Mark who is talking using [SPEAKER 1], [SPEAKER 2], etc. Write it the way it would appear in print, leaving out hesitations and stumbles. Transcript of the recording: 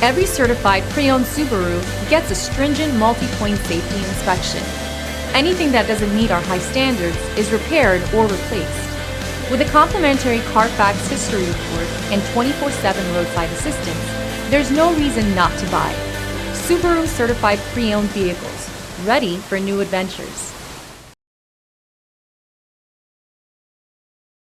[SPEAKER 1] Every certified pre-owned Subaru gets a stringent multi-point safety inspection. Anything that doesn't meet our high standards is repaired or replaced. With a complimentary Carfax history report and 24/7 roadside assistance, there's no reason not to buy. Subaru certified pre-owned vehicles, ready for new adventures.